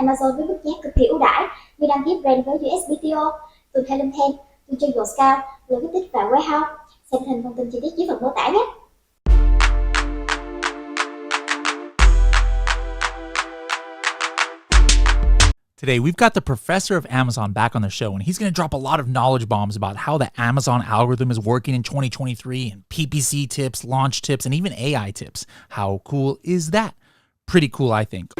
Amazon với mức giá cực kỳ ưu đãi như đăng ký brand với USBTO, từ Thay, từ trên Scout, Logistics và Warehouse. Xem hình thông tin chi tiết dưới phần mô tả nhé. Today, we've got the professor of Amazon back on the show, and he's going to drop a lot of knowledge bombs about how the Amazon algorithm is working in 2023 and PPC tips, launch tips, and even AI tips. How cool is that? Pretty cool, I think.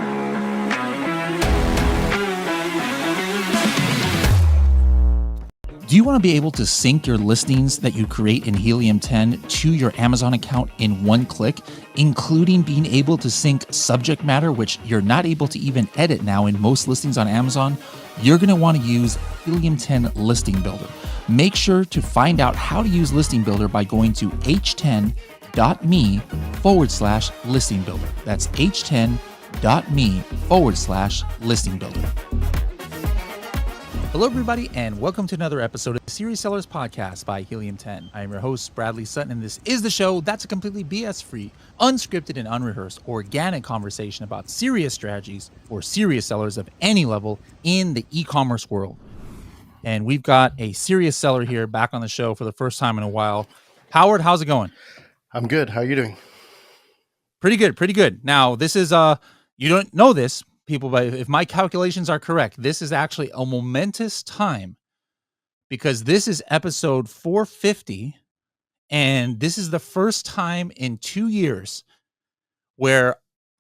Do you want to be able to sync your listings that you create in Helium 10 to your Amazon account in one click, including being able to sync subject matter, which you're not able to even edit now in most listings on Amazon? You're going to want to use Helium 10 Listing Builder. Make sure to find out how to use Listing Builder by going to h10.me/listing builder. That's h10.me/listing builder. Hello, everybody, and welcome to another episode of the Serious Sellers Podcast by Helium 10. I am your host, Bradley Sutton, and this is the show that's a completely BS-free, unscripted, and unrehearsed organic conversation about serious strategies for serious sellers of any level in the e-commerce world. And we've got a serious seller here back on the show for the first time in a while. Howard, how's it going? I'm good. How are you doing? Pretty good. Now, this is, you don't know this, people, but if my calculations are correct, this is actually a momentous time because this is episode 450, and this is the first time in 2 years where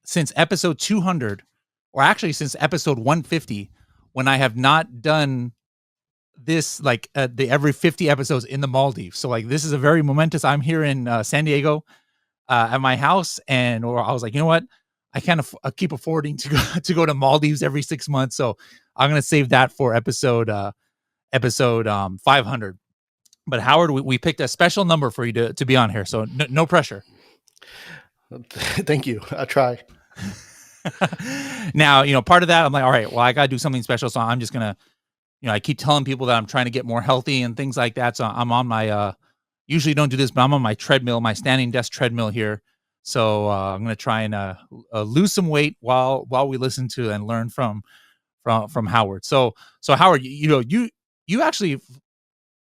since episode 200, or actually since episode 150, when I have not done this like the every 50 episodes in the Maldives. So like this is a very momentous. I'm here in San Diego at my house, and or I was like, you know what? I can't keep affording to go to Maldives every 6 months, so I'm gonna save that for episode 500. But Howard, we picked a special number for you to be on here, so no pressure. Thank you. I'll try. Now, part of that, I'm like, all right, well, I gotta do something special, so I'm just gonna, I keep telling people that I'm trying to get more healthy and things like that. So I'm on my usually don't do this, but I'm on my treadmill, my standing desk treadmill here. So I'm going to try and lose some weight while we listen to and learn from Howard. So Howard, you actually,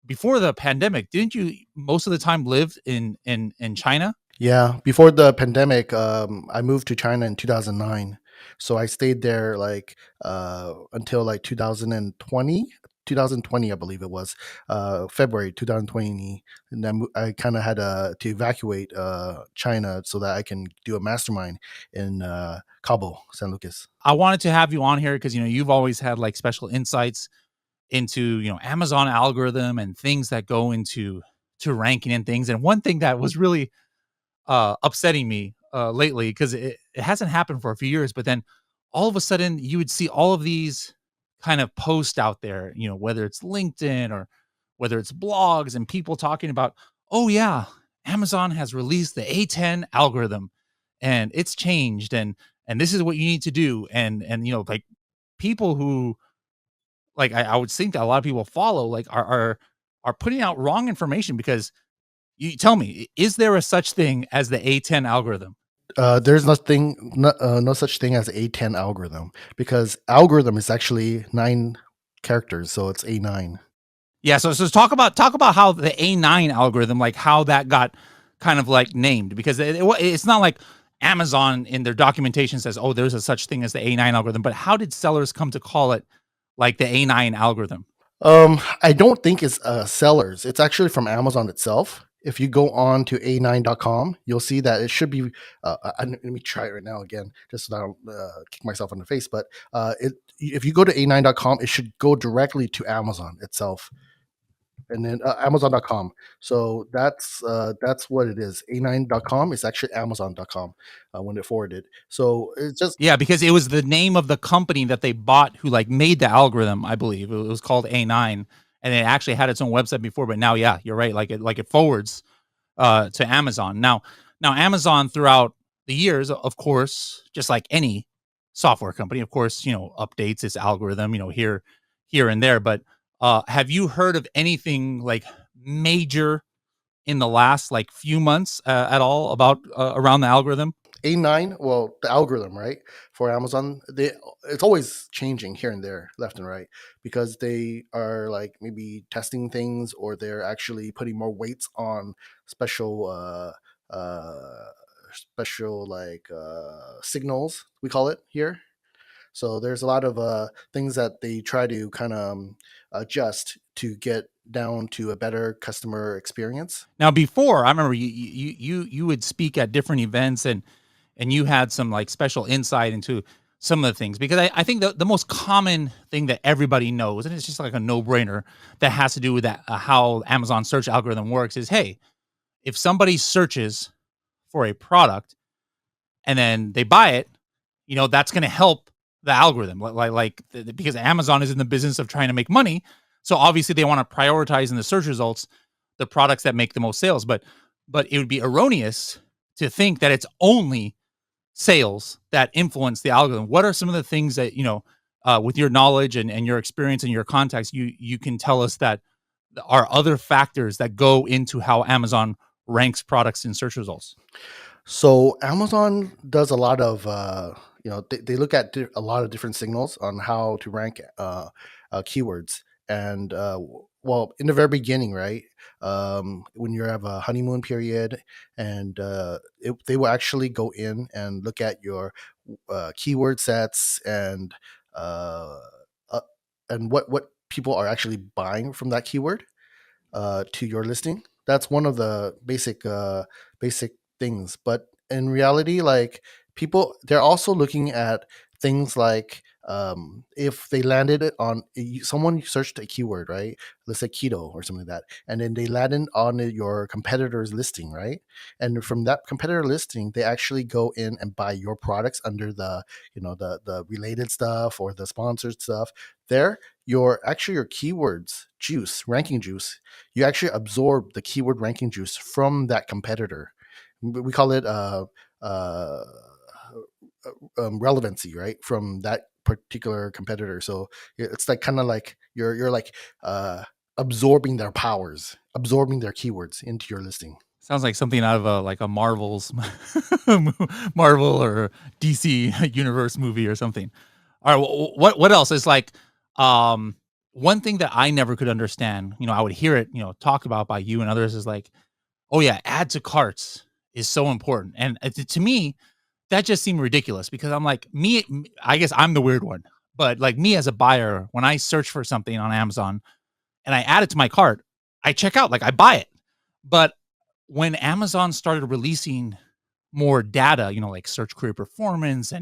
before the pandemic, didn't you most of the time live in China? Yeah, before the pandemic, I moved to China in 2009. So I stayed there until 2020, I believe it was, February 2020. And then I kind of had to evacuate China so that I can do a mastermind in Cabo San Lucas. I wanted to have you on here because, you've always had like special insights into, Amazon algorithm and things that go into ranking and things. And one thing that was really upsetting me lately, because it hasn't happened for a few years, but then all of a sudden you would see all of these kind of posts out there, whether it's LinkedIn or whether it's blogs and people talking about, oh yeah, Amazon has released the A10 algorithm and it's changed and this is what you need to do. And like people who like, I would think that a lot of people follow like are putting out wrong information, because you tell me, is there a such thing as the A10 algorithm? There's no such thing as A10 algorithm, because algorithm is actually 9 characters, so it's A9. Yeah, so talk about how the A9 algorithm, like how that got kind of like named, because it's not like Amazon in their documentation says, oh, there's a such thing as the A9 algorithm, but how did sellers come to call it like the A9 algorithm? I don't think it's sellers. It's actually from Amazon itself. If you go on to a9.com, you'll see that it should be, let me try it right now again, just so I don't kick myself in the face. But if you go to a9.com, it should go directly to Amazon itself, and then Amazon.com. So that's what it is. A9.com is actually Amazon.com when it forwarded. So it's just, yeah, because it was the name of the company that they bought who like made the algorithm, I believe. It was called A9. And it actually had its own website before, but now, yeah, you're right. Like it forwards to Amazon. Now Amazon throughout the years, of course, just like any software company, of course, updates its algorithm, here and there. But have you heard of anything like major in the last like few months at all about around the algorithm? A9, well, the algorithm, right, for Amazon, it's always changing here and there, left and right, because they are like maybe testing things, or they're actually putting more weights on special special like signals, we call it here. So there's a lot of things that they try to kind of adjust to get down to a better customer experience. Now, before, I remember you would speak at different events, and you had some like special insight into some of the things, because I think the most common thing that everybody knows, and it's just like a no-brainer, that has to do with that how Amazon search algorithm works is, hey, if somebody searches for a product and then they buy it, that's going to help the algorithm, because Amazon is in the business of trying to make money. So obviously they want to prioritize in the search results the products that make the most sales. But it would be erroneous to think that it's only sales that influence the algorithm. What are some of the things that, with your knowledge and your experience and your contacts, you can tell us that are other factors that go into how Amazon ranks products in search results? So Amazon does a lot of, they look at a lot of different signals on how to rank keywords. And well, in the very beginning, right, when you have a honeymoon period, and they will actually go in and look at your keyword sets, uh, uh, and what people are actually buying from that keyword to your listing. That's one of the basic things. But in reality, like, people, they're also looking at things like, if they landed it on someone searched a keyword, right? Let's say keto or something like that, and then they landed on your competitor's listing, right? And from that competitor listing, they actually go in and buy your products under the the related stuff or the sponsored stuff. There, your keywords juice, ranking juice, you actually absorb the keyword ranking juice from that competitor. We call it uh, relevancy, right, from that particular competitor. So it's like kind of like you're like absorbing their powers, absorbing their keywords into your listing. Sounds like something out of a Marvel's Marvel or DC universe movie or something. All right, what else is like, um one thing that I never could understand, I would hear it, talked about by you and others, is like, oh yeah, add to carts is so important. And to me, that just seemed ridiculous, because I'm like, I guess I'm the weird one, but like me as a buyer, when I search for something on Amazon and I add it to my cart, I check out, like I buy it. But when Amazon started releasing more data, like search query performance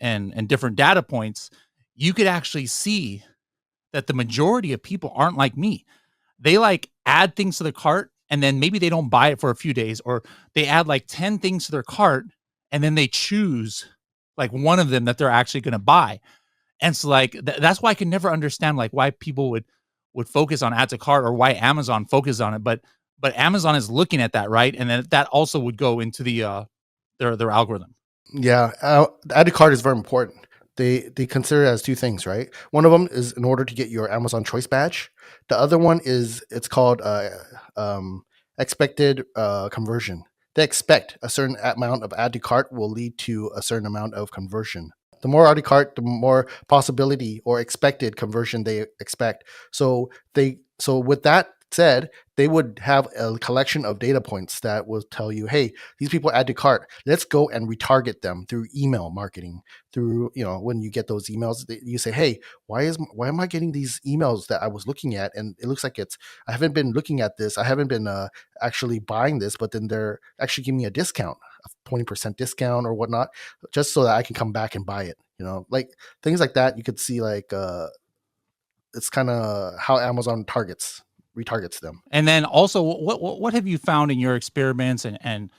and different data points, you could actually see that the majority of people aren't like me. They like add things to the cart, and then maybe they don't buy it for a few days, or they add like 10 things to their cart and then they choose like one of them that they're actually going to buy. And so like that's why I can never understand like why people would focus on add to cart, or why Amazon focuses on it. But Amazon is looking at that, right? And then that also would go into the their algorithm. Yeah, the added cart is very important. They consider it as two things, right? One of them is in order to get your Amazon Choice badge. The other one is, it's called expected conversion. They expect a certain amount of add to cart will lead to a certain amount of conversion. The more add to cart, the more possibility or expected conversion they expect. So with that said, they would have a collection of data points that will tell you, hey, these people add to cart. Let's go and retarget them through email marketing. Through, when you get those emails, you say, hey, why am I getting these emails that I was looking at, and it looks like I haven't been looking at this. I haven't been actually buying this, but then they're actually giving me a discount, a 20% discount or whatnot, just so that I can come back and buy it. Like things like that. You could see like it's kind of how Amazon retargets them. And then also, what have you found in your experiments and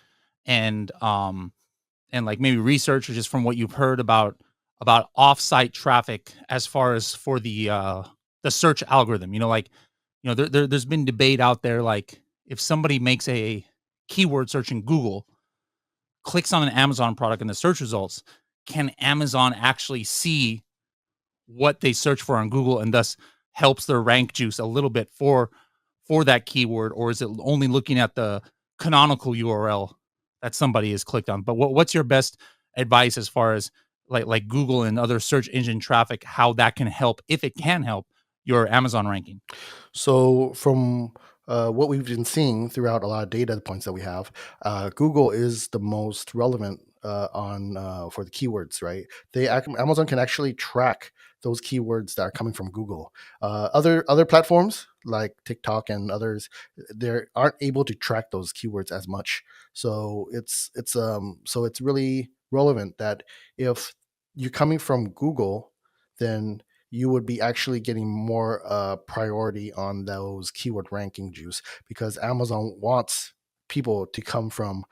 and like maybe research, or just from what you've heard about offsite traffic, as far as for the search algorithm? There's been debate out there, like if somebody makes a keyword search in Google, clicks on an Amazon product in the search results, can Amazon actually see what they search for on Google, and thus helps their rank juice a little bit for that keyword? Or is it only looking at the canonical URL that somebody has clicked on. But what's your best advice as far as like Google and other search engine traffic, how that can help, if it can help, your Amazon ranking? So from what we've been seeing throughout a lot of data points that we have, Google is the most relevant on for the keywords, right? Amazon can actually track those keywords that are coming from Google. Other platforms like TikTok and others, they aren't able to track those keywords as much. So it's really relevant that if you're coming from Google, then you would be actually getting more priority on those keyword ranking juice, because Amazon wants people to come from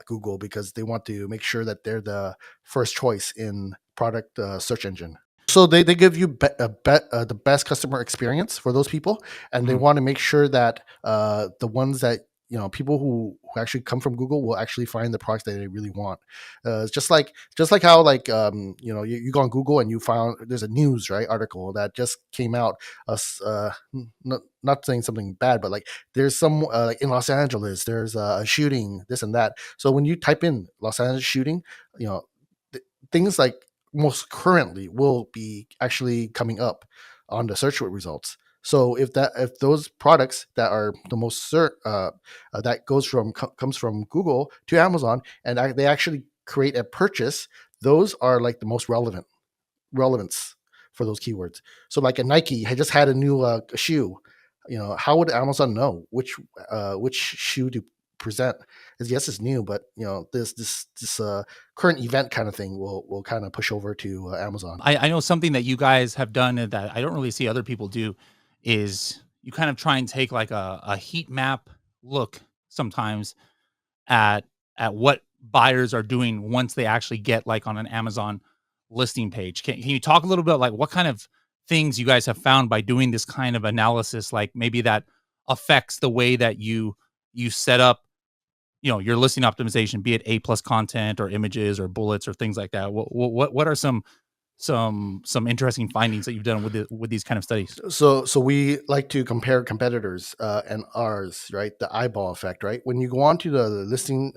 Google, because they want to make sure that they're the first choice in product search engine. So they give you the best customer experience for those people, and they Mhm. want to make sure that the ones that, people who actually come from Google will actually find the products that they really want. It's just like how, like, you go on Google and you found there's a news, right, article that just came out. Not saying something bad, but like there's some like in Los Angeles there's a shooting, this and that. So when you type in Los Angeles shooting, you know things like most currently will be actually coming up on the search results. So if those products that are the most that comes from Google to Amazon, and they actually create a purchase, those are like the most relevance for those keywords. So like a Nike had just had a new shoe. How would Amazon know which shoe to present? Yes, it's new, but this current event kind of thing will kind of push over to Amazon. I know something that you guys have done and that I don't really see other people do is you kind of try and take like a heat map look sometimes at what buyers are doing once they actually get like on an Amazon listing page. Can you talk a little bit like what kind of things you guys have found by doing this kind of analysis, like maybe that affects the way that you set up, your listing optimization, be it A plus content or images or bullets or things like that? What are some interesting findings that you've done with these kind of studies? So we like to compare competitors and ours, right? The eyeball effect, right? When you go on to the listing,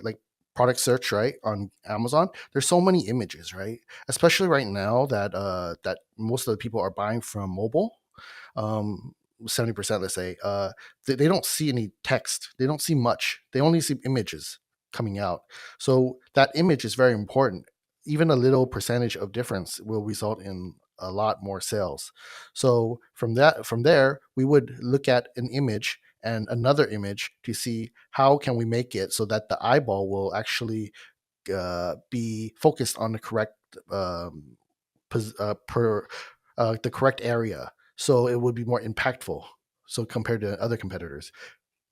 like product search, right, on Amazon, there's so many images, right? Especially right now that most of the people are buying from mobile. um 70%, let's say, they don't see any text, they don't see much, they only see images coming out. So that image is very important. Even a little percentage of difference will result in a lot more sales. So from there we would look at an image and another image to see how can we make it so that the eyeball will actually be focused on the correct um, per the correct area, so it would be more impactful. So compared to other competitors,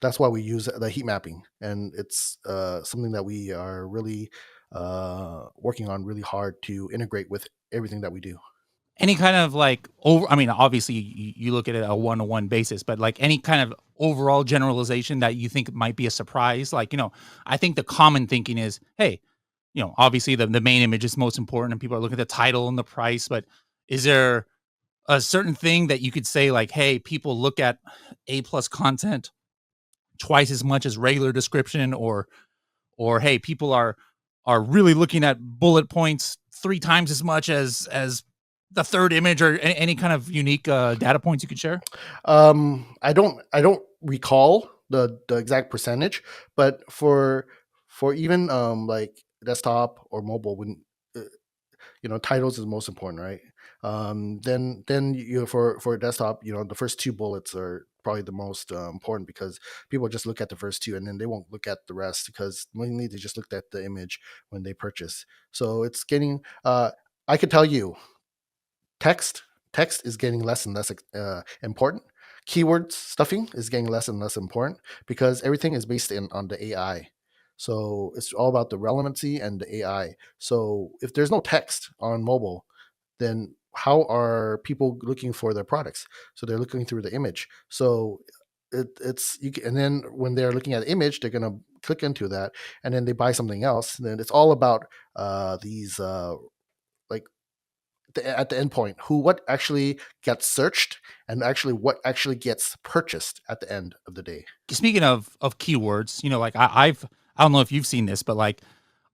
that's why we use the heat mapping, and it's something that we are really working on really hard to integrate with everything that we do. Any kind of like over, I mean, obviously you look at it a one-to-one basis, but like any kind of overall generalization that you think might be a surprise. Like, I think the common thinking is, hey, obviously the main image is most important and people are looking at the title and the price, but is there a certain thing that you could say like, hey, people look at A plus content twice as much as regular description, or hey, people are really looking at bullet points three times as much as the third image, or any kind of unique data points you could share? I don't recall the exact percentage, but for even like desktop or mobile, when uh, titles is most important, right? Then for desktop, the first two bullets are probably the most important, because people just look at the first two and then they won't look at the rest, because mainly they just looked at the image when they purchase. So it's getting I could tell you, text is getting less and less important. Keywords stuffing is getting less and less important, because everything is based on the AI. So it's all about the relevancy and the AI. So if there's no text on mobile, then how are people looking for their products? So they're looking through the image. So and then when they're looking at the image, they're gonna click into that, and then they buy something else. And then it's all about these like at the end point, what actually gets searched and actually what actually gets purchased at the end of the day. Speaking of keywords, like I don't know if you've seen this, but like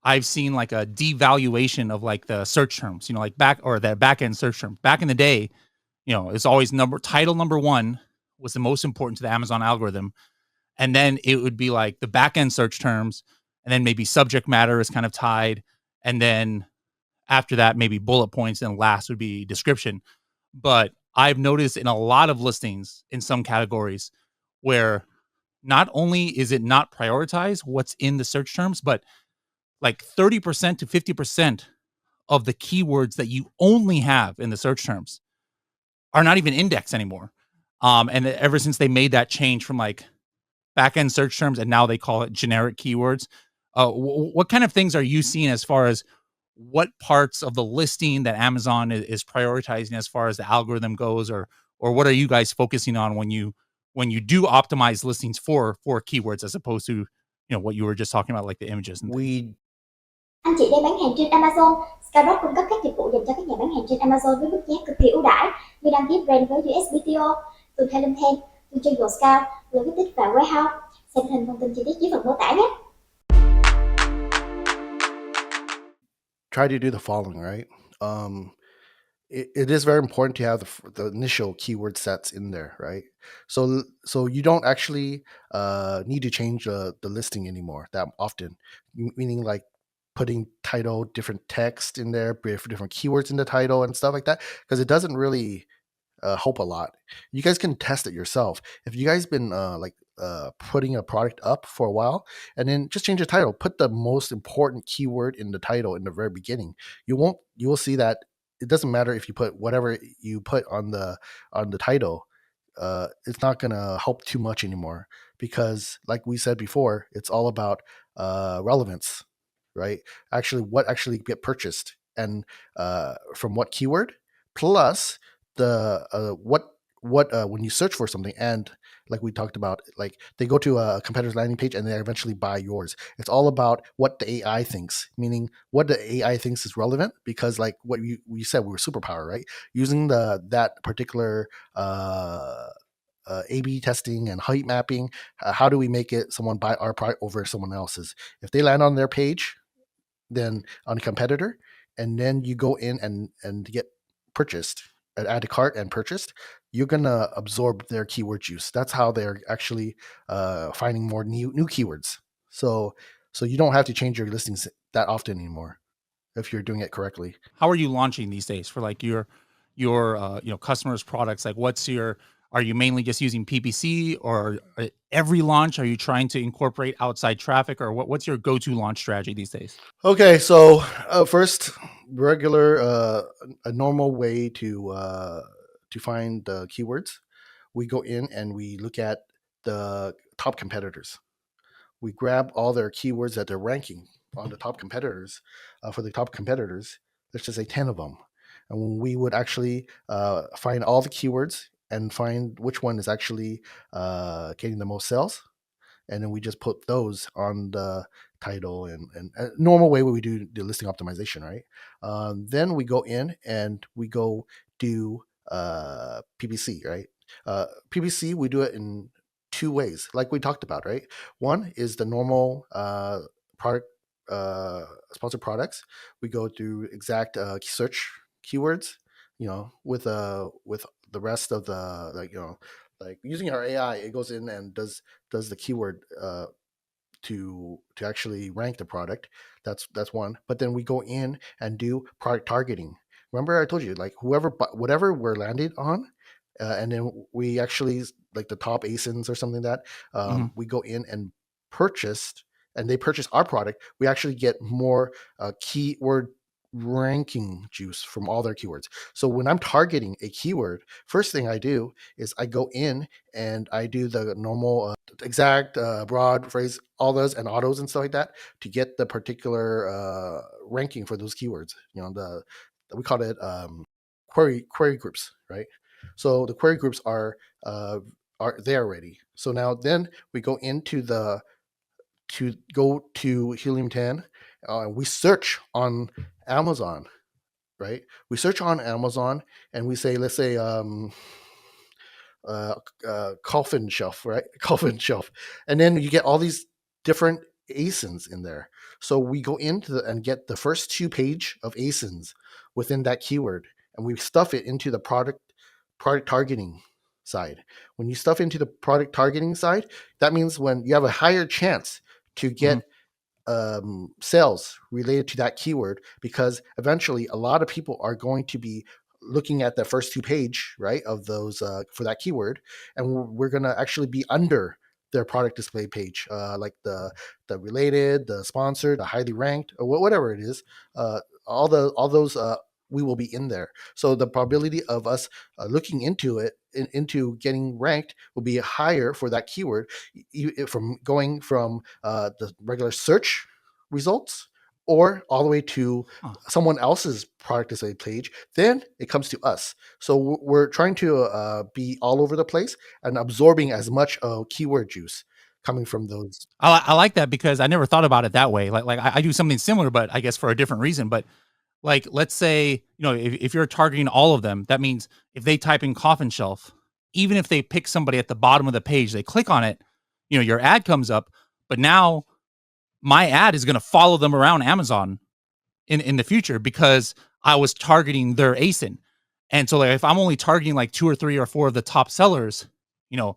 I've seen like a devaluation of like the search terms, like that back end search term. Back in the day, it's always title number one was the most important to the Amazon algorithm. And then it would be like the back end search terms, and then maybe subject matter is kind of tied. And then after that, maybe bullet points, and last would be description. But I've noticed in a lot of listings in some categories where not only is it not prioritized what's in the search terms, but like 30% to 50% of the keywords that you only have in the search terms are not even indexed anymore. And ever since they made that change from like back end search terms and now they call it generic keywords, what kind of things are you seeing as far as what parts of the listing that Amazon is prioritizing as far as the algorithm goes, or what are you guys focusing on when you do optimize listings for keywords as opposed to what you were just talking about, like the images and things? We Anh chị đang bán hàng trên Amazon. Skyrock cung cấp các dịch vụ dành cho các nhà bán hàng trên Amazon với mức giá cực kỳ ưu đãi như đăng ký brand với USBTO, từ thay lên thêm, từ chơi Scout, Logistics và Warehouse. Xem thêm thông tin chi tiết dưới phần mô tả nhé. try to do the following, right? It is very important to have the initial keyword sets in there, right? So you don't actually need to change the listing anymore that often, meaning like putting title, different text in there, different keywords in the title and stuff like that, because it doesn't really help a lot. You guys can test it yourself. If you guys been putting a product up for a while, and then just change the title, put the most important keyword in the title in the very beginning. You will see that it doesn't matter if you put whatever you put on the title. It's not gonna help too much anymore, because like we said before, it's all about relevance, right? Actually, what actually get purchased, and from what keyword, plus the what when you search for something, and like we talked about, like they go to a competitor's landing page and they eventually buy yours. It's all about what the AI thinks, meaning what the AI thinks is relevant, because like what we said, we were superpower, right? Using that particular A/B testing and height mapping, how do we make it someone buy our product over someone else's? If they land on their page, then on a competitor, and then you go in and get purchased, add to cart and purchased, you're gonna absorb their keyword juice. That's how they're actually finding more new keywords. So you don't have to change your listings that often anymore if you're doing it correctly. How are you launching these days for like your customers' products? Like, are you mainly just using PPC, or every launch are you trying to incorporate outside traffic, or what's your go-to launch strategy these days? Okay, so first, regular a normal way to find the keywords. We go in and we look at the top competitors. We grab all their keywords that they're ranking on the top competitors. For the top competitors, let's just say 10 of them. And we would actually find all the keywords and find which one is actually getting the most sales. And then we just put those on the title and normal way where we do the listing optimization, right? Then we go in and we go do PPC, right? PPC, we do it in two ways, like we talked about, right? One is the normal product sponsored products. We go through exact search keywords, with the rest of the, like using our AI, it goes in and does the keyword to actually rank the product. That's one. But then we go in and do product targeting. Remember, I told you, like whatever we're landed on, and then we actually, like the top ASINs or something like that, we go in and purchased, and they purchase our product. We actually get more keyword ranking juice from all their keywords. So when I'm targeting a keyword, first thing I do is I go in and I do the normal exact broad phrase, all those and autos and stuff like that, to get the particular ranking for those keywords. We call it query groups, right? So the query groups are there already. So now then we go into Helium 10. We search on Amazon, right? We search on Amazon and we say, let's say, coffin shelf, right? Coffin shelf. And then you get all these different ASINs in there. So we go into and get the first 2 page of ASINs within that keyword, and we stuff it into the product targeting side. When you stuff into the product targeting side, that means when you have a higher chance to get sales related to that keyword, because eventually a lot of people are going to be looking at the first 2 page, right, of those for that keyword, and we're going to actually be under their product display page, like the related, the sponsored, the highly ranked, or whatever it is. All those we will be in there. So the probability of us looking into it, into getting ranked, will be higher for that keyword, from going from the regular search results or all the way to someone else's product display page. Then it comes to us. So we're trying to be all over the place and absorbing as much keyword juice coming from those. I like that because I never thought about it that way. Like I do something similar, but I guess for a different reason. But like, let's say, if you're targeting all of them, that means if they type in coffin shelf, even if they pick somebody at the bottom of the page, they click on it, your ad comes up, but now my ad is going to follow them around Amazon in the future because I was targeting their ASIN. And so like, if I'm only targeting like 2 or 3 or 4 of the top sellers, that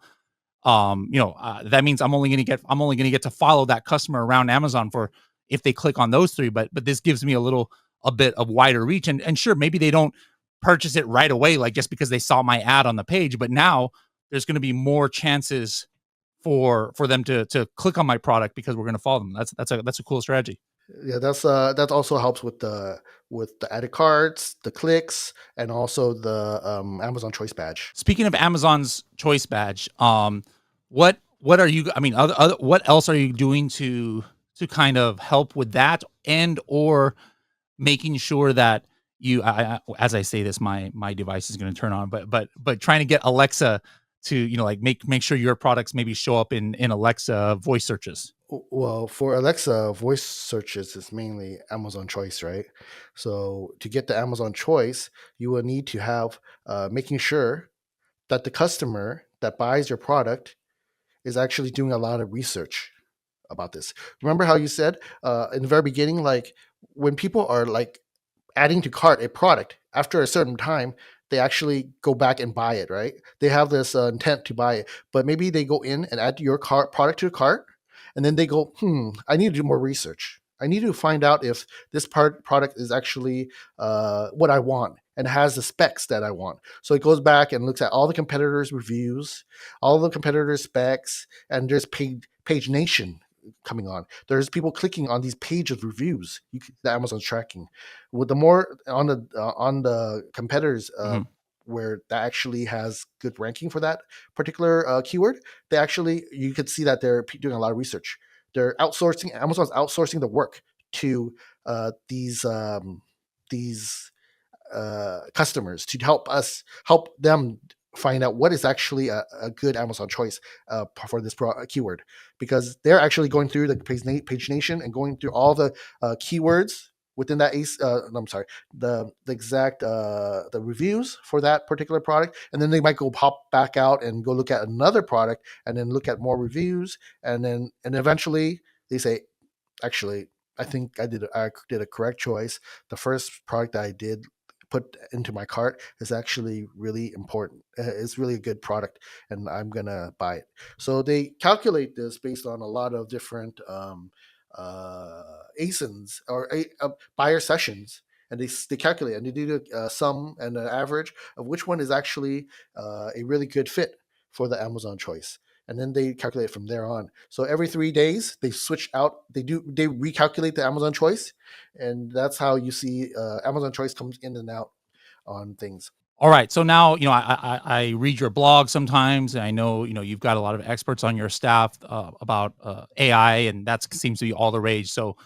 means I'm only going to get to follow that customer around Amazon for if they click on those 3. But this gives me a bit of wider reach. And sure, maybe they don't purchase it right away, like just because they saw my ad on the page. But now there's going to be more chances for them to click on my product because we're going to follow them. That's a cool strategy. Yeah, that also helps with the added cards, the clicks, and also the Amazon Choice Badge. Speaking of Amazon's Choice Badge, what are you? I mean, what else are you doing to kind of help with that, and or making sure that as I say this, my device is going to turn on, but trying to get Alexa to like make sure your products maybe show up in Alexa voice searches. Well, for Alexa, voice searches is mainly Amazon Choice, right? So to get the Amazon Choice, you will need to have making sure that the customer that buys your product is actually doing a lot of research about this. Remember how you said in the very beginning, like when people are like adding to cart a product, after a certain time, they actually go back and buy it, right? They have this intent to buy it, but maybe they go in and add your product to a cart, and then they go, I need to do more research. I need to find out if this product is actually what I want and has the specs that I want. So it goes back and looks at all the competitors' reviews, all the competitors' specs, and there's page nation coming on. There's people clicking on these pages of reviews that Amazon's tracking. With the more on the competitors where that actually has good ranking for that particular keyword, you could see that they're doing a lot of research. They're outsourcing. Amazon's outsourcing the work to these customers to help them find out what is actually a good Amazon choice for this keyword, because they're actually going through the page nation and going through all the keywords within that the exact the reviews for that particular product, and then they might go pop back out and go look at another product and then look at more reviews, and eventually they say, actually, I think I did a correct choice. The first product that I did put into my cart is actually really important. It's really a good product, and I'm gonna buy it. So they calculate this based on a lot of different ASINs or buyer sessions, and they calculate and they do the sum and an average of which one is actually a really good fit for the Amazon choice. And then they calculate from there on. So every 3 days they switch out. They recalculate the Amazon choice, and that's how you see Amazon choice comes in and out on things. All right. So now, I read your blog sometimes, and I know, you've got a lot of experts on your staff about AI, and that seems to be all the rage. So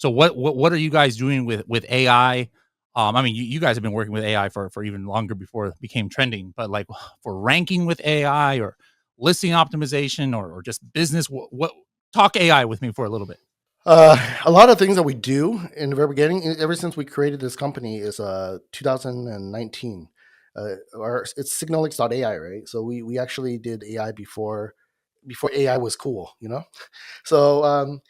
what are you guys doing with AI? I mean, you guys have been working with AI for even longer before it became trending, but like for ranking with AI or listing optimization or just business, what talk AI with me for a little bit. A lot of things that we do in the very beginning, ever since we created this company, is 2019. It's Signalytics.ai, right? So we actually did AI before AI was cool, So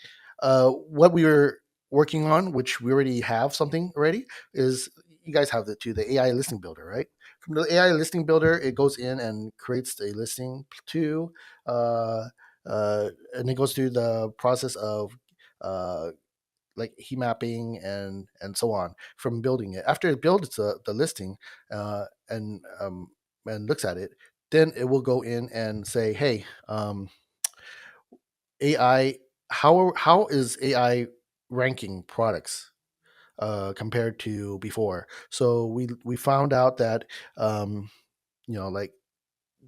what we were working on, which we already have something already, is you guys have the AI listing builder, right? From the AI listing builder, it goes in and creates a listing too, uh, and it goes through the process of uh, like heat mapping and so on from building it. After it builds the listing uh, and um, and looks at it, then it will go in and say, hey, AI, how is AI ranking products compared to before? So we found out that like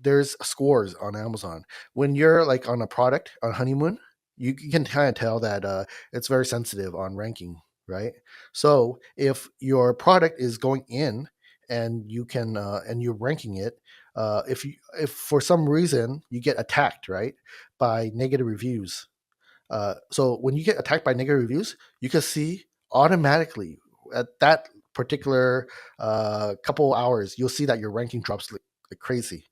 there's scores on Amazon. When you're like on a product on honeymoon, you can kind of tell that it's very sensitive on ranking, right? So if your product is going in and you can and you're ranking it, if for some reason you get attacked, right, by negative reviews, so when you get attacked by negative reviews, you can see automatically at that particular couple hours, you'll see that your ranking drops like crazy.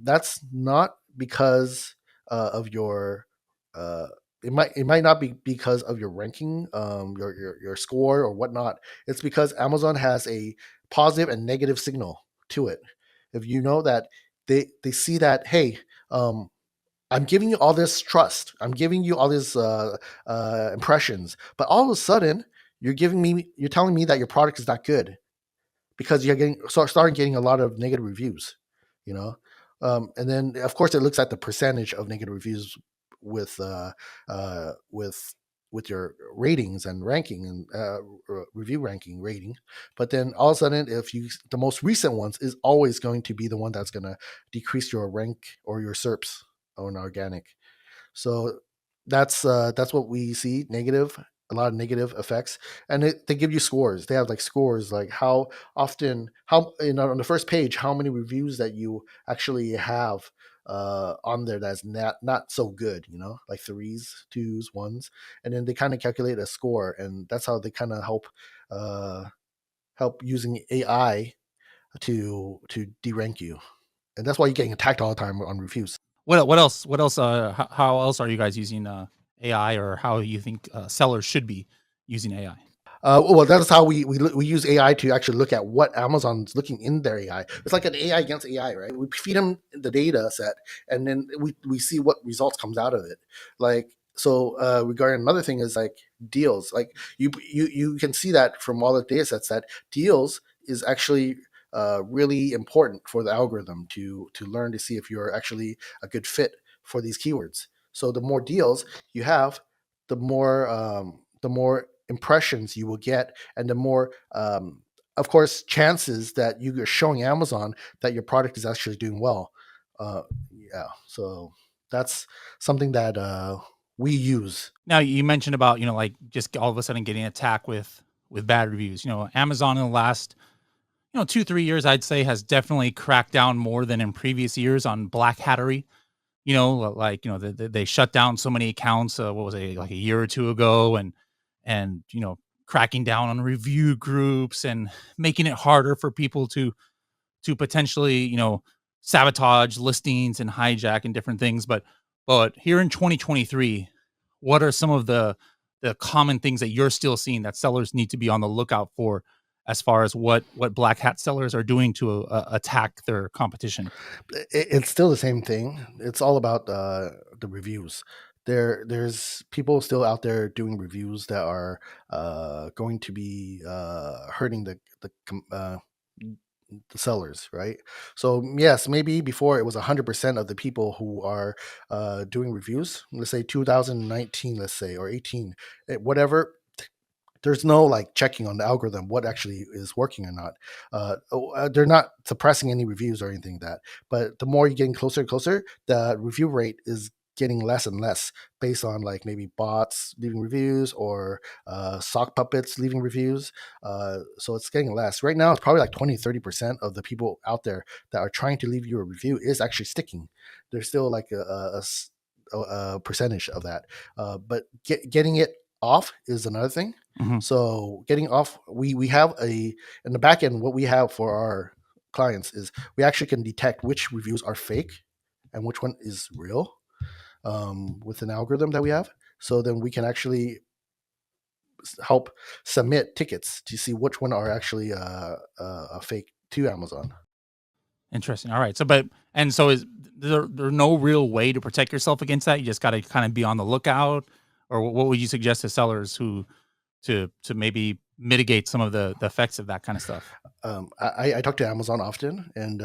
That's not because of your. Uh, it might not be because of your ranking, your score or whatnot. It's because Amazon has a positive and negative signal to it. If you know that they see that, hey, I'm giving you all this trust. I'm giving you all these impressions, but all of a sudden, you're telling me that your product is not good because you're starting getting a lot of negative reviews, you know. And then of course it looks at the percentage of negative reviews with uh, uh, with with your ratings and ranking and review ranking rating. But then all of a sudden, if you the most recent ones is always going to be the one that's going to decrease your rank or your SERPs on organic. So that's what we see, negative, a lot of negative effects. And they give you scores. They have like scores, like how often, how on the first page, how many reviews that you actually have on there that's not so good, like threes, twos, ones, and then they kind of calculate a score, and that's how they kind of uh, help using AI to derank you, and that's why you're getting attacked all the time on reviews. What else? What else? How else are you guys using AI, or how you think sellers should be using AI? Well, that's how we use AI to actually look at what Amazon's looking in their AI. It's like an AI against AI, right? We feed them the data set, and then we see what results comes out of it. Like so, regarding another thing is like deals. Like you can see that from all the data sets that deals is actually really important for the algorithm to learn to see if you're actually a good fit for these keywords. So the more deals you have, the more impressions you will get, and the more of course chances that you're showing Amazon that your product is actually doing well. Yeah, so that's something that we use. Now you mentioned about like just all of a sudden getting attacked with bad reviews. Amazon in the last 2-3 years, I'd say, has definitely cracked down more than in previous years on black hattery. Like they shut down so many accounts. What was it, like a year or two ago, and cracking down on review groups and making it harder for people to potentially sabotage listings and hijack and different things. But here in 2023, what are some of the common things that you're still seeing that sellers need to be on the lookout for, as far as what black hat sellers are doing to attack their competition? It's still the same thing. It's all about the reviews. There's people still out there doing reviews that are going to be hurting the sellers, right? So yes, maybe before it was 100% of the people who are doing reviews. Let's say 2019, let's say, or 18, whatever. There's no like checking on the algorithm what actually is working or not. They're not suppressing any reviews or anything like that. But the more you're getting closer and closer, the review rate is getting less and less based on like maybe bots leaving reviews or sock puppets leaving reviews. So it's getting less. Right now, it's probably like 20-30% of the people out there that are trying to leave you a review is actually sticking. There's still like a percentage of that. But getting it off is another thing. Mhm. So getting off, we have in the back end, what we have for our clients is we actually can detect which reviews are fake and which one is real with an algorithm that we have. So then we can actually help submit tickets to see which one are actually fake to Amazon. Interesting. All right. So is there no real way to protect yourself against that? You just got to kind of be on the lookout, or what would you suggest to sellers who to maybe mitigate some of the effects of that kind of stuff? I talk to Amazon often, and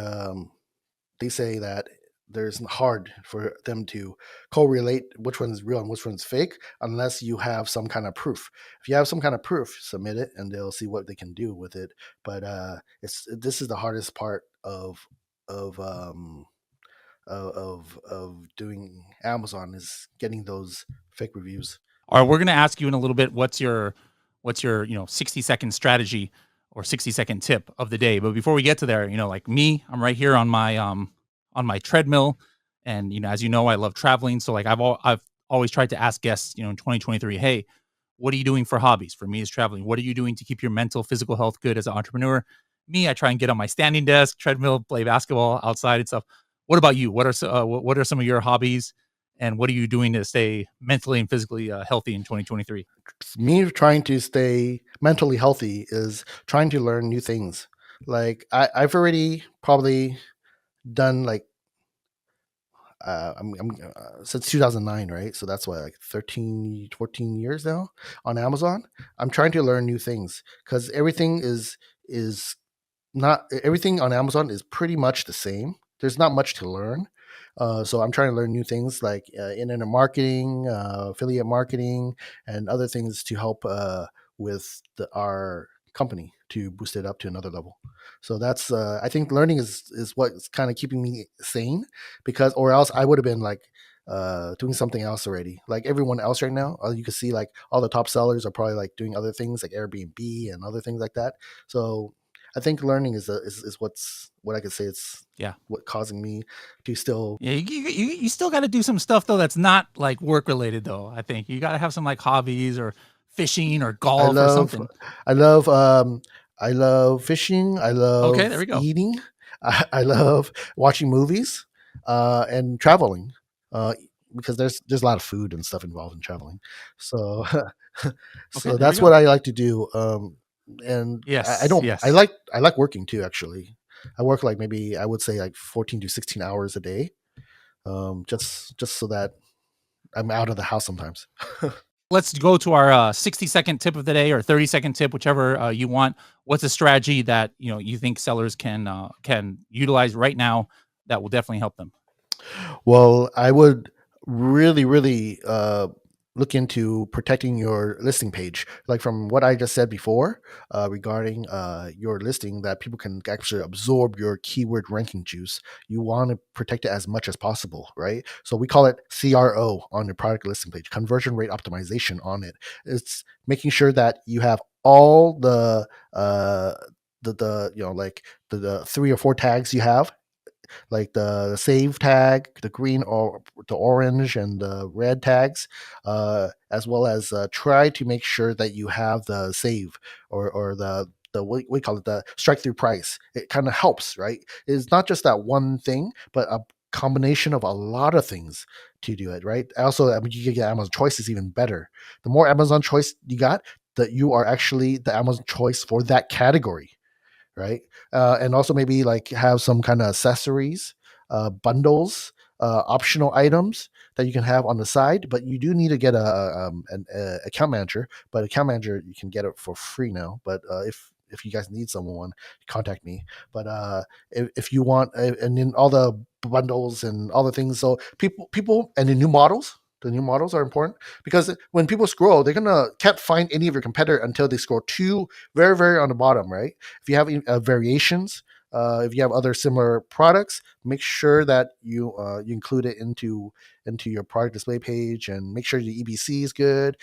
they say that there's hard for them to correlate which one is real and which one's fake unless you have some kind of proof. If you have some kind of proof, submit it, and they'll see what they can do with it. But this is the hardest part of of um, of doing Amazon is getting those fake reviews. All right, we're going to ask you in a little bit what's your 60-second strategy or 60-second tip of the day. But before we get to there, like me, I'm right here on my treadmill, and as you know, I love traveling. So like I've always tried to ask guests, in 2023, hey, what are you doing for hobbies? For me, is traveling. What are you doing to keep your mental, physical health good as an entrepreneur? Me, I try and get on my standing desk, treadmill, play basketball outside and stuff. What about you? What are some of your hobbies? And what are you doing to stay mentally and physically healthy in 2023? Me trying to stay mentally healthy is trying to learn new things. Like I've already probably done like I'm since 2009, right? So that's why like 13, 14 years now on Amazon. I'm trying to learn new things because everything is not everything on Amazon is pretty much the same. There's not much to learn. So I'm trying to learn new things like internet marketing, affiliate marketing, and other things to help with our company to boost it up to another level. So that's I think learning is what's kind of keeping me sane, because or else I would have been like doing something else already. Like everyone else right now, you can see like all the top sellers are probably like doing other things like Airbnb and other things like that. So I think learning is what I could say it's Yeah. what causing me to still. Yeah, you still got to do some stuff though that's not like work related though. I think you got to have some like hobbies or fishing or I golf or love something. I love I love fishing. I Okay, there love we go. eating. I love watching movies and traveling uh, because there's a lot of food and stuff involved in traveling. So Okay, so there we that's go. what I like to do. And I Yes, don't yes. I like working too. Actually, I work like maybe I would say like 14 to 16 hours a day, just so that I'm out of the house sometimes. Let's go to our 60-second tip of the day or 30-second tip, whichever you want. What's a strategy that you think sellers can utilize right now that will definitely help them? Well, I would really look into protecting your listing page. Like from what I just said before regarding your listing, that people can actually absorb your keyword ranking juice. You want to protect it as much as possible, right? So we call it CRO on your product listing page, conversion rate optimization on it. It's making sure that you have all the like the 3 or 4 tags you have, like the save tag, the green or the orange and the red tags, as well as try to make sure that you have the save or the what we call it, the strike through price. It kind of helps, right? It's not just that one thing, but a combination of a lot of things to do it, right? Also, I mean, you can get Amazon choice is even better. The more Amazon choice you got, that you are actually the Amazon choice for that category, right? And also maybe like have some kind of accessories, bundles, optional items that you can have on the side. But you do need to get an account manager. But account manager, you can get it for free now. But if you guys need someone, contact me. But if you want, and then all the bundles and all the things, so people and the new models. The new models are important because when people scroll, they're gonna can't find any of your competitor until they scroll to very on the bottom, right? If you have variations, if you have other similar products, make sure that you include it into your product display page, and make sure the EBC is good.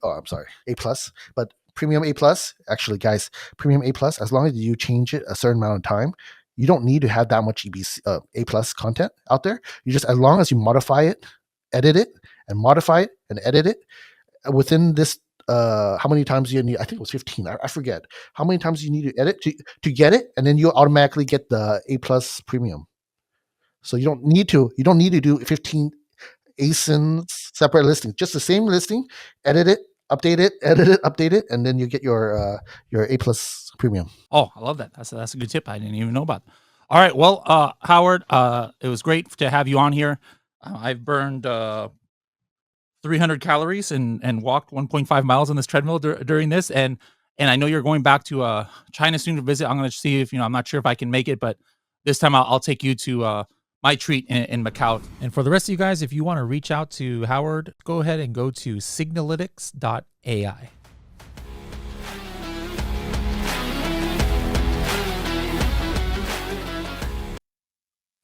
I'm sorry, A plus, but premium A plus. Actually, guys, premium A plus. As long as you change it a certain amount of time, you don't need to have that much EBC A plus content out there. You just, as long as you modify it, edit it, and modify it and edit it within this how many times you need, I think it was 15, I forget how many times you need to edit to get it, and then you automatically get the A plus premium. So you don't need to do 15 ASINs, separate listing, just the same listing, edit it, update it, edit it, update it, and then you get your A+ premium. Oh, I love that. That's a good tip. I didn't even know about. All right. Well, Howard, it was great to have you on here. I've burned 300 calories and walked 1.5 miles on this treadmill during this, and I know you're going back to China soon to visit. I'm going to see if I'm not sure if I can make it, but this time I'll take you to my treat in Macau. And for the rest of you guys, if you want to reach out to Howard, go ahead and go to Signalytics.ai.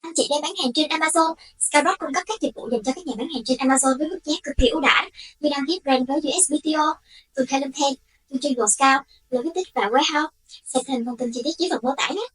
Anh chị đang bán hàng trên Amazon. Skyrock cung cấp các dịch vụ dành cho các nhà bán hàng trên Amazon với mức giá cực kỳ ưu đãi như đăng ký brand với USBTO, từ Thay, từ trên Scout, Logistics và Warehouse. Xem thêm thông tin chi tiết dưới phần mô tả nhé.